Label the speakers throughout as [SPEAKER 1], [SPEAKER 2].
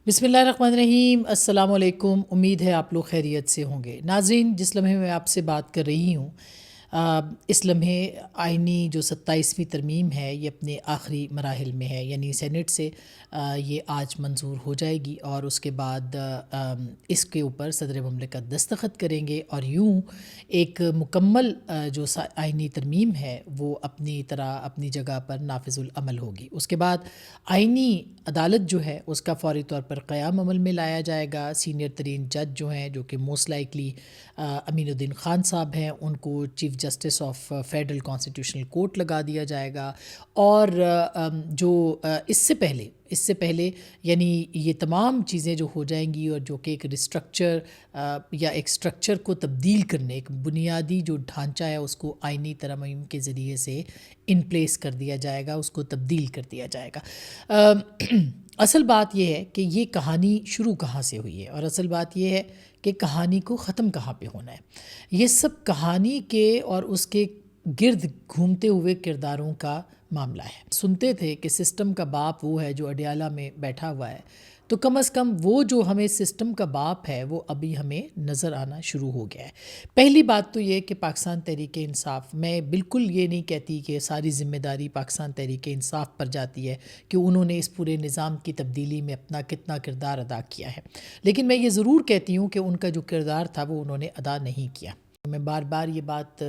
[SPEAKER 1] بسم اللہ الرحمن الرحیم۔ السلام علیکم، امید ہے آپ لوگ خیریت سے ہوں گے۔ ناظرین، جس لمحے میں آپ سے بات کر رہی ہوں اس لمحے آئینی جو 27ویں ترمیم ہے یہ اپنے آخری مراحل میں ہے، یعنی سینٹ سے یہ آج منظور ہو جائے گی اور اس کے بعد اس کے اوپر صدر مملکت دستخط کریں گے اور یوں ایک مکمل جو آئینی ترمیم ہے وہ اپنی طرح اپنی جگہ پر نافذ العمل ہوگی۔ اس کے بعد آئینی عدالت جو ہے اس کا فوری طور پر قیام عمل میں لایا جائے گا۔ سینئر ترین جج جو ہیں، جو کہ موسٹ لائکلی امین الدین خان صاحب ہیں، ان کو chief justice of federal constitutional court لگا دیا جائے گا۔ اور جو اس سے پہلے یعنی یہ تمام چیزیں جو ہو جائیں گی اور جو کہ ایک ریسٹرکچر یا ایک سٹرکچر کو تبدیل کرنے، ایک بنیادی جو ڈھانچہ ہے اس کو آئینی ترمیم کے ذریعے سے ان پلیس کر دیا جائے گا، اس کو تبدیل کر دیا جائے گا۔ اصل بات یہ ہے کہ یہ کہانی شروع کہاں سے ہوئی ہے، اور اصل بات یہ ہے کہ کہانی کو ختم کہاں پہ ہونا ہے۔ یہ سب کہانی کے اور اس کے گرد گھومتے ہوئے کرداروں کا معاملہ ہے۔ سنتے تھے کہ سسٹم کا باپ وہ ہے جو اڈیالہ میں بیٹھا ہوا ہے، تو کم از کم وہ جو ہمیں سسٹم کا باپ ہے وہ ابھی ہمیں نظر آنا شروع ہو گیا ہے۔ پہلی بات تو یہ کہ پاکستان تحریک انصاف، میں بالکل یہ نہیں کہتی کہ ساری ذمہ داری پاکستان تحریک انصاف پر جاتی ہے کہ انہوں نے اس پورے نظام کی تبدیلی میں اپنا کتنا کردار ادا کیا ہے، لیکن میں یہ ضرور کہتی ہوں کہ ان کا جو کردار تھا وہ انہوں نے ادا نہیں کیا۔ میں بار بار یہ بات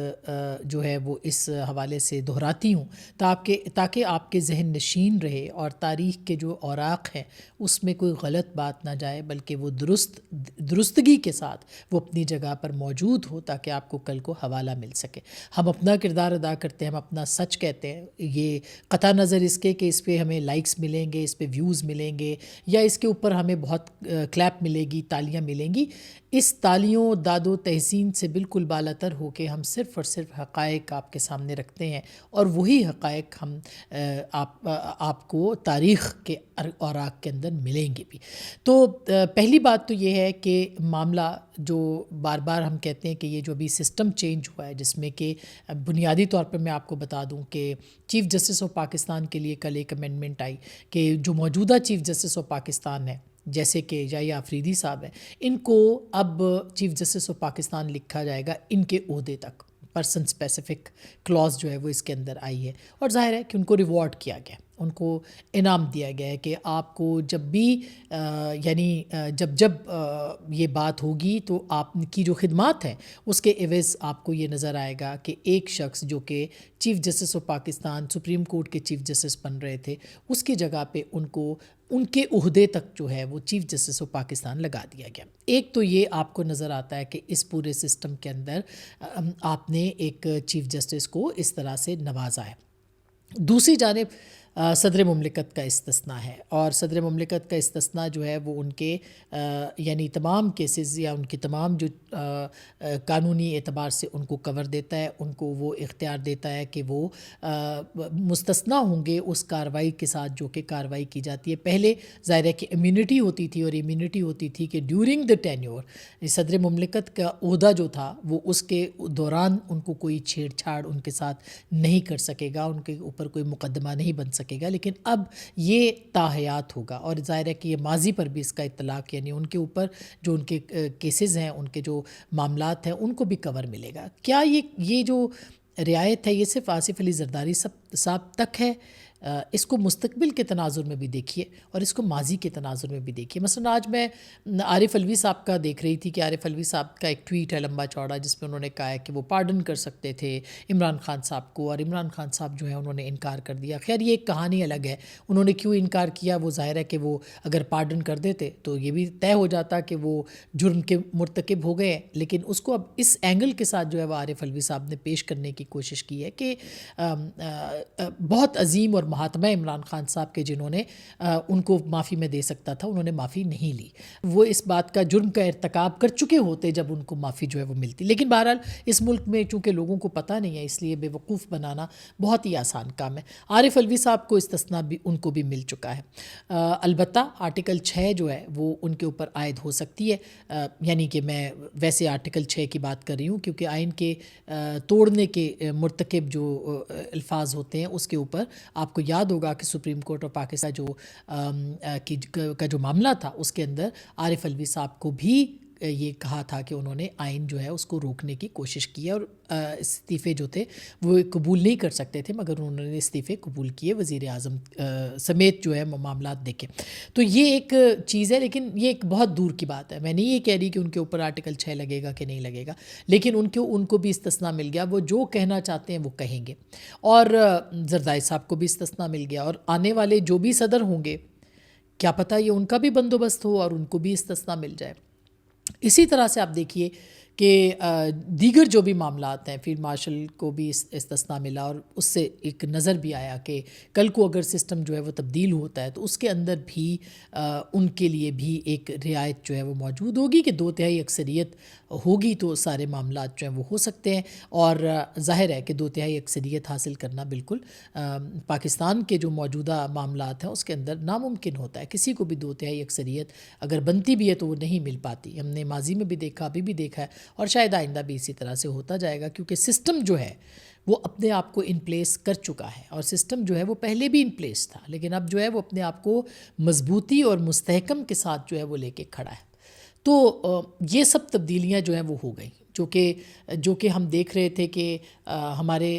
[SPEAKER 1] جو ہے وہ اس حوالے سے دہراتی ہوں تاکہ آپ کے ذہن نشین رہے اور تاریخ کے جو اوراق ہیں اس میں کوئی غلط بات نہ جائے، بلکہ وہ درستگی کے ساتھ وہ اپنی جگہ پر موجود ہو تاکہ آپ کو کل کو حوالہ مل سکے۔ ہم اپنا کردار ادا کرتے ہیں، ہم اپنا سچ کہتے ہیں، یہ قطع نظر اس کے کہ اس پہ ہمیں لائکس ملیں گے، اس پہ ویوز ملیں گے یا اس کے اوپر ہمیں بہت کلیپ ملے گی، تالیاں ملیں گی، اس تالیوں داد و تحسین سے بالکل بالاتر ہو کے ہم صرف اور صرف حقائق آپ کے سامنے رکھتے ہیں، اور وہی حقائق ہم آپ کو تاریخ کے اوراق کے اندر ملیں گے بھی۔ تو پہلی بات تو یہ ہے کہ معاملہ جو بار بار ہم کہتے ہیں کہ یہ جو ابھی سسٹم چینج ہوا ہے، جس میں کہ بنیادی طور پر میں آپ کو بتا دوں کہ چیف جسٹس آف پاکستان کے لیے کل ایک امینڈمنٹ آئی کہ جو موجودہ چیف جسٹس آف پاکستان ہے، جیسے کہ یحییٰ آفریدی صاحب ہیں، ان کو اب چیف جسٹس آف پاکستان لکھا جائے گا ان کے عہدے تک۔ پرسن اسپیسیفک کلاز جو ہے وہ اس کے اندر آئی ہے، اور ظاہر ہے کہ ان کو ریوارڈ کیا گیا، ان کو انعام دیا گیا ہے کہ آپ کو جب بھی یعنی جب یہ بات ہوگی تو آپ کی جو خدمات ہیں اس کے عوض آپ کو یہ نظر آئے گا کہ ایک شخص جو کہ chief justice of Pakistan supreme court کے چیف جسٹس بن رہے تھے، اس کی جگہ پہ ان کو ان کے عہدے تک جو ہے وہ چیف جسٹس آف پاکستان لگا دیا گیا۔ ایک تو یہ آپ کو نظر آتا ہے کہ اس پورے سسٹم کے اندر آپ نے ایک چیف جسٹس کو اس طرح سے نوازا ہے۔ دوسری جانب صدر مملکت کا استثناء ہے، اور صدر مملکت کا استثناء جو ہے وہ ان کے یعنی تمام کیسز یا ان کے تمام جو قانونی اعتبار سے ان کو کور دیتا ہے، ان کو وہ اختیار دیتا ہے کہ وہ مستثنیٰ ہوں گے اس کارروائی کے ساتھ جو کہ کارروائی کی جاتی ہے۔ پہلے ظاہر ہے کہ امیونٹی ہوتی تھی، اور امیونٹی ہوتی تھی کہ ڈیورنگ دا ٹینیور صدر مملکت کا عہدہ جو تھا وہ اس کے دوران ان کو کوئی چھیڑ چھاڑ ان کے ساتھ نہیں کر سکے گا، ان کے اوپر کوئی مقدمہ نہیں بن سکے گا، لیکن اب یہ تاحیات ہوگا، اور ظاہر ہے کہ یہ ماضی پر بھی اس کا اطلاق، یعنی ان کے اوپر جو ان کے کیسز ہیں، ان کے جو معاملات ہیں، ان کو بھی کور ملے گا۔ کیا یہ جو رعایت ہے یہ صرف آصف علی زرداری صاحب تک ہے؟ اس کو مستقبل کے تناظر میں بھی دیکھیے اور اس کو ماضی کے تناظر میں بھی دیکھیے۔ مثلا آج میں عارف علوی صاحب کا دیکھ رہی تھی کہ عارف علوی صاحب کا ایک ٹویٹ ہے لمبا چوڑا، جس میں انہوں نے کہا ہے کہ وہ پارڈن کر سکتے تھے عمران خان صاحب کو، اور عمران خان صاحب جو ہے انہوں نے انکار کر دیا۔ خیر یہ ایک کہانی الگ ہے، انہوں نے کیوں انکار کیا، وہ ظاہر ہے کہ وہ اگر پارڈن کر دیتے تو یہ بھی طے ہو جاتا کہ وہ جرم کے مرتکب ہو گئے، لیکن اس کو اب اس اینگل کے ساتھ جو ہے وہ عارف علوی صاحب نے پیش کرنے کی کوشش کی ہے کہ بہت عظیم اور مہاتما عمران خان صاحب کے جنہوں نے ان کو معافی میں دے سکتا تھا، انہوں نے معافی نہیں لی، وہ اس بات کا جرم کا ارتکاب کر چکے ہوتے جب ان کو معافی جو ہے وہ ملتی۔ لیکن بہرحال اس ملک میں چونکہ لوگوں کو پتہ نہیں ہے، اس لیے بے وقوف بنانا بہت ہی آسان کام ہے۔ عارف علوی صاحب کو استثناء بھی ان کو بھی مل چکا ہے، البتہ آرٹیکل 6 جو ہے وہ ان کے اوپر عائد ہو سکتی ہے، یعنی کہ میں ویسے آرٹیکل 6 کی بات کر رہی ہوں کیونکہ آئین کے توڑنے کے مرتکب جو الفاظ ہوتے ہیں اس کے اوپر آپ کو کو یاد ہوگا کہ سپریم کورٹ آف پاکستان کا جو معاملہ تھا اس کے اندر عارف علوی صاحب کو بھی یہ کہا تھا کہ انہوں نے آئین جو ہے اس کو روکنے کی کوشش کی ہے، اور استعفے جو تھے وہ قبول نہیں کر سکتے تھے، مگر انہوں نے استعفے قبول کیے وزیر اعظم سمیت جو ہے معاملات دیکھے. تو یہ ایک چیز ہے، لیکن یہ ایک بہت دور کی بات ہے. میں نہیں یہ کہہ رہی کہ ان کے اوپر آرٹیکل 6 لگے گا کہ نہیں لگے گا، لیکن ان کو بھی استثناء مل گیا. وہ جو کہنا چاہتے ہیں وہ کہیں گے، اور زرداری صاحب کو بھی استثناء مل گیا، اور آنے والے جو بھی صدر ہوں گے کیا پتہ یہ ان کا بھی بندوبست ہو اور ان کو بھی استثناء مل جائے. اسی طرح سے آپ دیکھیے کہ دیگر جو بھی معاملات ہیں، فیلڈ مارشل کو بھی استثناء ملا، اور اس سے ایک نظر بھی آیا کہ کل کو اگر سسٹم جو ہے وہ تبدیل ہوتا ہے تو اس کے اندر بھی ان کے لیے بھی ایک رعایت جو ہے وہ موجود ہوگی کہ 2/3 اکثریت ہوگی تو سارے معاملات جو ہیں وہ ہو سکتے ہیں. اور ظاہر ہے کہ 2/3 اکثریت حاصل کرنا بالکل پاکستان کے جو موجودہ معاملات ہیں اس کے اندر ناممکن ہوتا ہے. کسی کو بھی 2/3 اکثریت اگر بنتی بھی ہے تو وہ نہیں مل پاتی. ہم نے ماضی میں بھی دیکھا، ابھی بھی دیکھا ہے، اور شاید آئندہ بھی اسی طرح سے ہوتا جائے گا، کیونکہ سسٹم جو ہے وہ اپنے آپ کو ان پلیس کر چکا ہے، اور سسٹم جو ہے وہ پہلے بھی ان پلیس تھا، لیکن اب جو ہے وہ اپنے آپ کو مضبوطی اور مستحکم کے ساتھ جو ہے وہ لے کے کھڑا ہے. تو یہ سب تبدیلیاں جو ہیں وہ ہو گئیں، جو کہ ہم دیکھ رہے تھے کہ ہمارے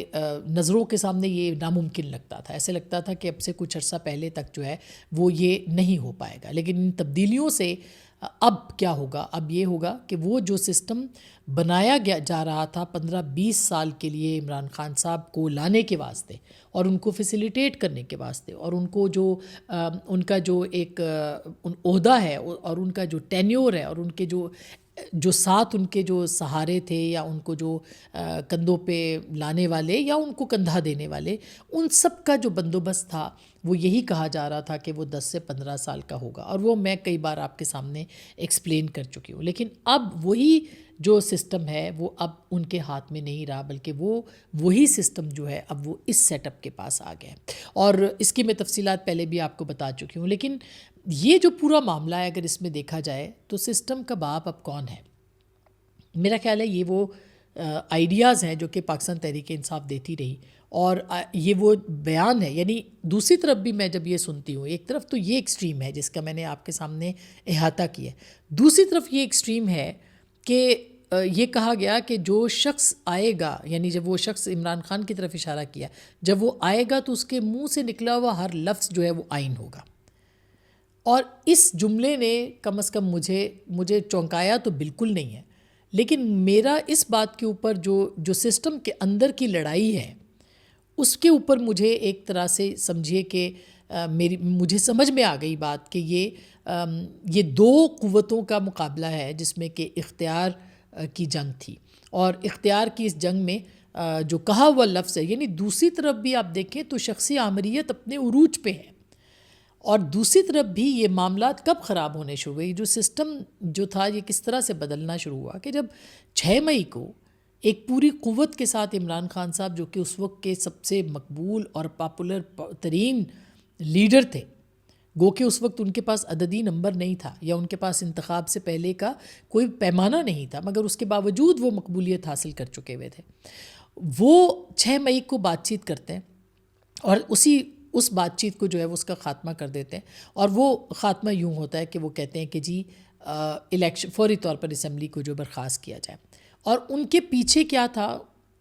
[SPEAKER 1] نظروں کے سامنے یہ ناممکن لگتا تھا. ایسے لگتا تھا کہ اب سے کچھ عرصہ پہلے تک جو ہے وہ یہ نہیں ہو پائے گا. لیکن ان تبدیلیوں سے اب کیا ہوگا؟ اب یہ ہوگا کہ وہ جو سسٹم بنایا جا رہا تھا 15-20 سال کے لیے عمران خان صاحب کو لانے کے واسطے اور ان کو فیسیلیٹیٹ کرنے کے واسطے، اور ان کو جو ان کا جو ایک عہدہ ہے اور ان کا جو ٹینیور ہے، اور ان کے جو ساتھ ان کے جو سہارے تھے، یا ان کو جو کندھوں پہ لانے والے یا ان کو کندھا دینے والے، ان سب کا جو بندوبست تھا وہ یہی کہا جا رہا تھا کہ وہ 10 سے 15 سال کا ہوگا، اور وہ میں کئی بار آپ کے سامنے ایکسپلین کر چکی ہوں. لیکن اب وہی جو سسٹم ہے وہ اب ان کے ہاتھ میں نہیں رہا، بلکہ وہی سسٹم جو ہے اب وہ اس سیٹ اپ کے پاس آ گیا ہے، اور اس کی میں تفصیلات پہلے بھی آپ کو بتا چکی ہوں. لیکن یہ جو پورا معاملہ ہے اگر اس میں دیکھا جائے تو سسٹم کا باپ اب کون ہے؟ میرا خیال ہے یہ وہ آئیڈیاز ہیں جو کہ پاکستان تحریک انصاف دیتی رہی، اور یہ وہ بیان ہے. یعنی دوسری طرف بھی میں جب یہ سنتی ہوں، ایک طرف تو یہ ایکسٹریم ہے جس کا میں نے آپ کے سامنے احاطہ کیا ہے، دوسری طرف یہ ایکسٹریم ہے کہ یہ کہا گیا کہ جو شخص آئے گا، یعنی جب وہ شخص عمران خان کی طرف اشارہ کیا، جب وہ آئے گا تو اس کے منہ سے نکلا ہوا ہر لفظ جو ہے وہ آئین ہوگا. اور اس جملے نے کم از کم مجھے چونکایا تو بالکل نہیں ہے، لیکن میرا اس بات کے اوپر جو سسٹم کے اندر کی لڑائی ہے اس کے اوپر مجھے ایک طرح سے سمجھیے کہ مجھے سمجھ میں آ گئی بات کہ یہ دو قوتوں کا مقابلہ ہے جس میں کہ اختیار کی جنگ تھی، اور اختیار کی اس جنگ میں جو کہا ہوا لفظ ہے، یعنی دوسری طرف بھی آپ دیکھیں تو شخصی آمریت اپنے عروج پہ ہے، اور دوسری طرف بھی یہ معاملات کب خراب ہونے شروع ہوئے، جو سسٹم جو تھا یہ کس طرح سے بدلنا شروع ہوا کہ جب 6 مئی کو ایک پوری قوت کے ساتھ عمران خان صاحب جو کہ اس وقت کے سب سے مقبول اور پاپولر ترین لیڈر تھے، گو کہ اس وقت ان کے پاس عددی نمبر نہیں تھا یا ان کے پاس انتخاب سے پہلے کا کوئی پیمانہ نہیں تھا، مگر اس کے باوجود وہ مقبولیت حاصل کر چکے ہوئے تھے، وہ 6 مئی کو بات چیت کرتے ہیں اور اس بات چیت کو جو ہے وہ اس کا خاتمہ کر دیتے ہیں. اور وہ خاتمہ یوں ہوتا ہے کہ وہ کہتے ہیں کہ جی الیکشن فوری طور پر اسمبلی کو جو برخاست کیا جائے. اور ان کے پیچھے کیا تھا؟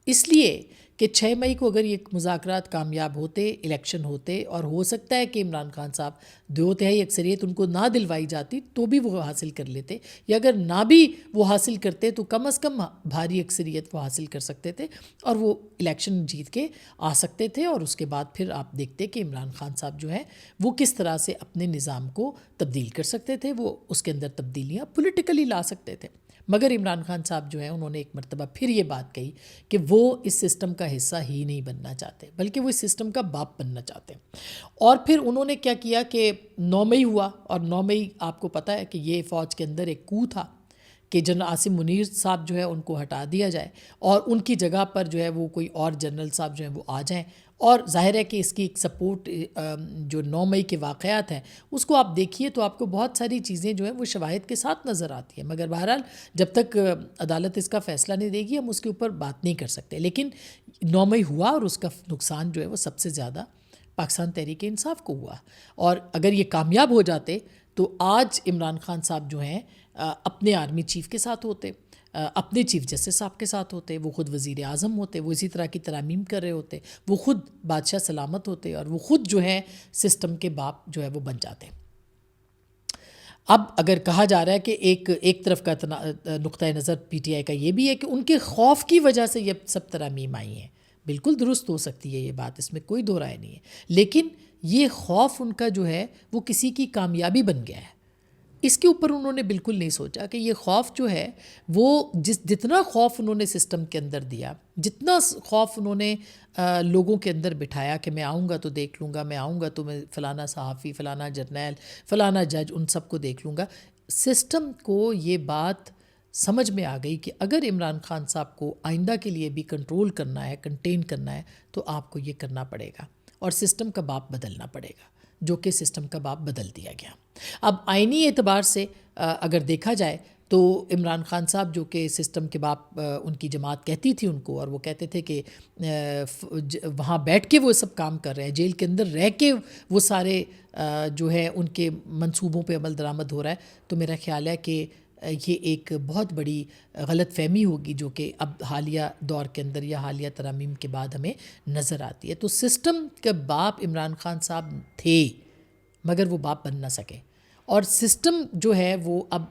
[SPEAKER 1] اس لیے کہ 6 مئی کو اگر یہ مذاکرات کامیاب ہوتے، الیکشن ہوتے، اور ہو سکتا ہے کہ عمران خان صاحب 2/3 اکثریت ان کو نہ دلوائی جاتی تو بھی وہ حاصل کر لیتے، یا اگر نہ بھی وہ حاصل کرتے تو کم از کم بھاری اکثریت وہ حاصل کر سکتے تھے اور وہ الیکشن جیت کے آ سکتے تھے. اور اس کے بعد پھر آپ دیکھتے کہ عمران خان صاحب جو ہیں وہ کس طرح سے اپنے نظام کو تبدیل کر سکتے تھے، وہ اس کے اندر تبدیلیاں پولیٹیکلی لا سکتے تھے. مگر عمران خان صاحب جو ہیں انہوں نے ایک مرتبہ پھر یہ بات کہی کہ وہ اس سسٹم کا حصہ ہی نہیں بننا چاہتے، بلکہ وہ اس سسٹم کا باپ بننا چاہتے ہیں. اور پھر انہوں نے کیا کیا کہ 9 مئی ہوا، اور 9 مئی آپ کو پتہ ہے کہ یہ فوج کے اندر ایک کو تھا کہ جنرل عاصم منیر صاحب جو ہے ان کو ہٹا دیا جائے اور ان کی جگہ پر جو ہے وہ کوئی اور جنرل صاحب جو ہیں وہ آ جائیں. اور ظاہر ہے کہ اس کی ایک سپورٹ جو 9 مئی کے واقعات ہیں اس کو آپ دیکھیے تو آپ کو بہت ساری چیزیں جو ہیں وہ شواہد کے ساتھ نظر آتی ہیں، مگر بہرحال جب تک عدالت اس کا فیصلہ نہیں دے گی ہم اس کے اوپر بات نہیں کر سکتے. لیکن 9 مئی ہوا اور اس کا نقصان جو ہے وہ سب سے زیادہ پاکستان تحریک انصاف کو ہوا، اور اگر یہ کامیاب ہو جاتے تو آج عمران خان صاحب جو ہیں اپنے آرمی چیف کے ساتھ ہوتے، اپنے چیف جسٹس صاحب کے ساتھ ہوتے، وہ خود وزیر اعظم ہوتے، وہ اسی طرح کی ترامیم کر رہے ہوتے، وہ خود بادشاہ سلامت ہوتے، اور وہ خود جو ہے سسٹم کے باپ جو ہے وہ بن جاتے۔ اب اگر کہا جا رہا ہے کہ ایک طرف کا نقطہ نظر پی ٹی آئی کا یہ بھی ہے کہ ان کے خوف کی وجہ سے یہ سب ترامیم آئی ہیں، بالکل درست ہو سکتی ہے یہ بات، اس میں کوئی دو رائے نہیں ہے، لیکن یہ خوف ان کا جو ہے وہ کسی کی کامیابی بن گیا ہے۔ اس کے اوپر انہوں نے بالکل نہیں سوچا کہ یہ خوف جو ہے وہ جتنا خوف انہوں نے سسٹم کے اندر دیا، جتنا خوف انہوں نے لوگوں کے اندر بٹھایا کہ میں آؤں گا تو دیکھ لوں گا، میں آؤں گا تو میں فلانا صحافی، فلانا جرنیل، فلانا جج، ان سب کو دیکھ لوں گا، سسٹم کو یہ بات سمجھ میں آ گئی کہ اگر عمران خان صاحب کو آئندہ کے لیے بھی کنٹرول کرنا ہے، کنٹین کرنا ہے، تو آپ کو یہ کرنا پڑے گا اور سسٹم کا باپ بدلنا پڑے گا، جو کہ سسٹم کا باپ بدل دیا گیا۔ اب آئینی اعتبار سے اگر دیکھا جائے تو عمران خان صاحب جو کہ سسٹم کے باپ ان کی جماعت کہتی تھی ان کو، اور وہ کہتے تھے کہ وہاں بیٹھ کے وہ سب کام کر رہے ہیں، جیل کے اندر رہ کے وہ سارے جو ہے ان کے منصوبوں پہ عمل درآمد ہو رہا ہے، تو میرا خیال ہے کہ یہ ایک بہت بڑی غلط فہمی ہوگی جو کہ اب حالیہ دور کے اندر یا حالیہ ترامیم کے بعد ہمیں نظر آتی ہے۔ تو سسٹم کے باپ عمران خان صاحب تھے مگر وہ باپ بن نہ سکے، اور سسٹم جو ہے وہ اب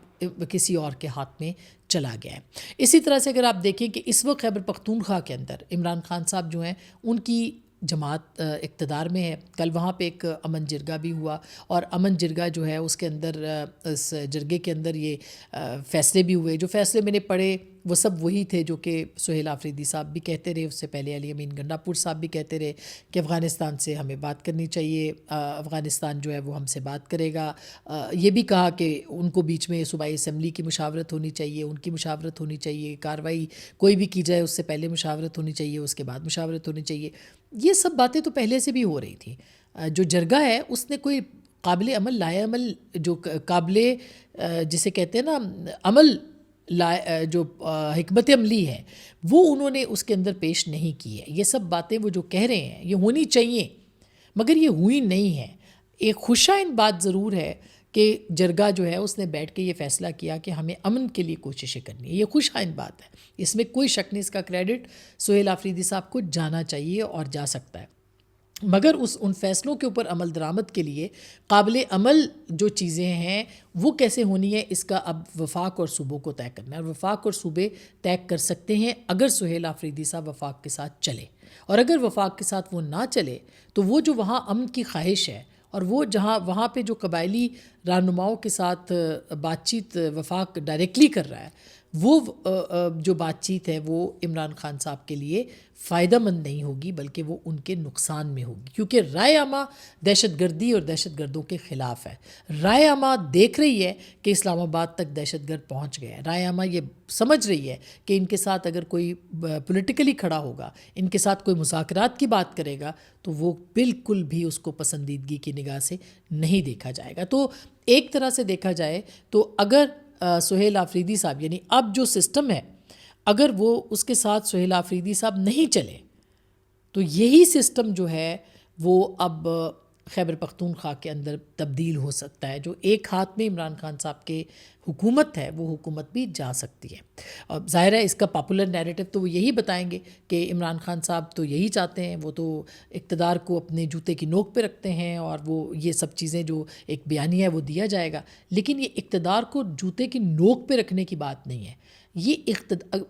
[SPEAKER 1] کسی اور کے ہاتھ میں چلا گیا ہے۔ اسی طرح سے اگر آپ دیکھیں کہ اس وقت خیبر پختونخوا کے اندر عمران خان صاحب جو ہیں ان کی جماعت اقتدار میں ہے۔ کل وہاں پہ ایک امن جرگہ بھی ہوا، اور امن جرگہ جو ہے اس کے اندر اس جرگے کے اندر یہ فیصلے بھی ہوئے، جو فیصلے میں نے پڑھے وہ سب وہی تھے جو کہ سہیل آفریدی صاحب بھی کہتے رہے، اس سے پہلے علی امین گنڈا پور صاحب بھی کہتے رہے کہ افغانستان سے ہمیں بات کرنی چاہیے، افغانستان جو ہے وہ ہم سے بات کرے گا۔ یہ بھی کہا کہ ان کو بیچ میں صوبائی اسمبلی کی مشاورت ہونی چاہیے، ان کی مشاورت ہونی چاہیے، کارروائی کوئی بھی کی جائے اس سے پہلے مشاورت ہونی چاہیے، اس کے بعد مشاورت ہونی چاہیے۔ یہ سب باتیں تو پہلے سے بھی ہو رہی تھیں۔ جو جرگہ ہے اس نے کوئی قابل عمل لائے عمل جو قابل جسے کہتے ہیں نا عمل جو حکمت عملی ہے وہ انہوں نے اس کے اندر پیش نہیں کی ہے۔ یہ سب باتیں وہ جو کہہ رہے ہیں یہ ہونی چاہیے مگر یہ ہوئی نہیں ہیں۔ ایک خوشائند بات ضرور ہے کہ جرگہ جو ہے اس نے بیٹھ کے یہ فیصلہ کیا کہ ہمیں امن کے لیے کوششیں کرنی ہے، یہ خوشائند بات ہے، اس میں کوئی شک نہیں، اس کا کریڈٹ سہیل آفریدی صاحب کو جانا چاہیے اور جا سکتا ہے، مگر ان فیصلوں کے اوپر عمل درآمد کے لیے قابل عمل جو چیزیں ہیں وہ کیسے ہونی ہے، اس کا اب وفاق اور صوبوں کو طے کرنا ہے، اور وفاق اور صوبے طے کر سکتے ہیں اگر سہیل آفریدی صاحب وفاق کے ساتھ چلے، اور اگر وفاق کے ساتھ وہ نہ چلے تو وہ جو وہاں امن کی خواہش ہے اور وہ جہاں وہاں پہ جو قبائلی رہنماؤں کے ساتھ بات چیت وفاق ڈائریکٹلی کر رہا ہے، وہ جو بات چیت ہے وہ عمران خان صاحب کے لیے فائدہ مند نہیں ہوگی بلکہ وہ ان کے نقصان میں ہوگی، کیونکہ رائے عامہ دہشت گردی اور دہشت گردوں کے خلاف ہے۔ رائے عامہ دیکھ رہی ہے کہ اسلام آباد تک دہشت گرد پہنچ گئے ہیں، رائے عامہ یہ سمجھ رہی ہے کہ ان کے ساتھ اگر کوئی پولیٹیکلی کھڑا ہوگا، ان کے ساتھ کوئی مذاکرات کی بات کرے گا تو وہ بالکل بھی اس کو پسندیدگی کی نگاہ سے نہیں دیکھا جائے گا۔ تو ایک طرح سے دیکھا جائے تو اگر سہیل آفریدی صاحب یعنی اب جو سسٹم ہے اگر وہ اس کے ساتھ سہیل آفریدی صاحب نہیں چلے تو یہی سسٹم جو ہے وہ اب خیبر پختونخوا کے اندر تبدیل ہو سکتا ہے، جو ایک ہاتھ میں عمران خان صاحب کے حکومت ہے وہ حکومت بھی جا سکتی ہے۔ اب ظاہر ہے اس کا پاپولر نیریٹو تو وہ یہی بتائیں گے کہ عمران خان صاحب تو یہی چاہتے ہیں، وہ تو اقتدار کو اپنے جوتے کی نوک پہ رکھتے ہیں، اور وہ یہ سب چیزیں جو ایک بیانیہ ہے وہ دیا جائے گا، لیکن یہ اقتدار کو جوتے کی نوک پہ رکھنے کی بات نہیں ہے۔ یہ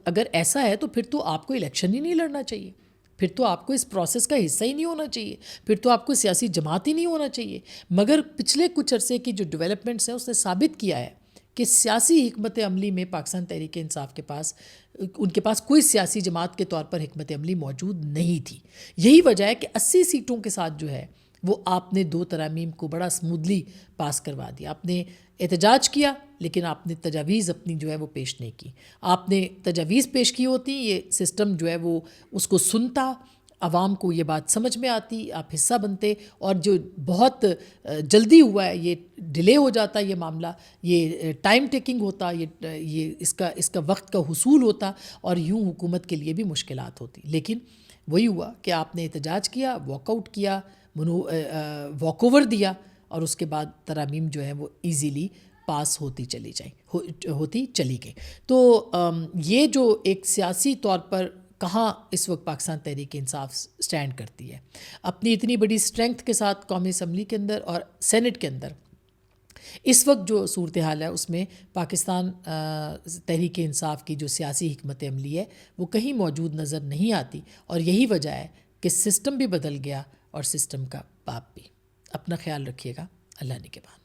[SPEAKER 1] اگر ایسا ہے تو پھر تو آپ کو الیکشن ہی نہیں لڑنا چاہیے، پھر تو آپ کو اس پروسیس کا حصہ ہی نہیں ہونا چاہیے، پھر تو آپ کو سیاسی جماعت ہی نہیں ہونا چاہیے۔ مگر پچھلے کچھ عرصے کی جو ڈیولپمنٹس ہیں اس نے ثابت کیا ہے کہ سیاسی حکمت عملی میں پاکستان تحریک انصاف کے پاس ان کے پاس کوئی سیاسی جماعت کے طور پر حکمت عملی موجود نہیں تھی۔ یہی وجہ ہے کہ 80 سیٹوں کے ساتھ جو ہے وہ آپ نے 2 ترامیم کو بڑا سمودلی پاس کروا دیا۔ آپ نے احتجاج کیا لیکن آپ نے تجاویز اپنی جو ہے وہ پیش نہیں کی، آپ نے تجاویز پیش کی ہوتی، یہ سسٹم جو ہے وہ اس کو سنتا، عوام کو یہ بات سمجھ میں آتی، آپ حصہ بنتے، اور جو بہت جلدی ہوا ہے یہ ڈیلے ہو جاتا یہ معاملہ، یہ ٹائم ٹیکنگ ہوتا، یہ اس کا وقت کا حصول ہوتا، اور یوں حکومت کے لیے بھی مشکلات ہوتی۔ لیکن وہی ہوا کہ آپ نے احتجاج کیا، واک آؤٹ کیا، واک اوور دیا اور اس کے بعد ترامیم جو ہیں وہ ایزیلی پاس ہوتی چلی گئی. تو یہ جو ایک سیاسی طور پر کہاں اس وقت پاکستان تحریک انصاف سٹینڈ کرتی ہے اپنی اتنی بڑی اسٹرینگتھ کے ساتھ قومی اسمبلی کے اندر اور سینٹ کے اندر، اس وقت جو صورتحال ہے اس میں پاکستان تحریک انصاف کی جو سیاسی حکمت عملی ہے وہ کہیں موجود نظر نہیں آتی، اور یہی وجہ ہے کہ سسٹم بھی بدل گیا اور سسٹم کا باپ بھی. اپنا خیال رکھیے گا. اللہ نگہبان.